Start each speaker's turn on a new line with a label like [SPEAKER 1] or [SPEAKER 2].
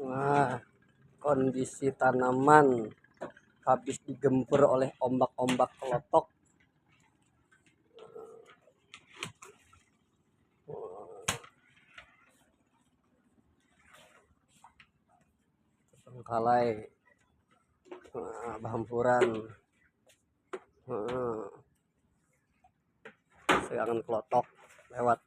[SPEAKER 1] Wah, kondisi tanaman habis digempur oleh ombak-ombak kelotok. Terbengkalai, berhamburan, serangan kelotok lewat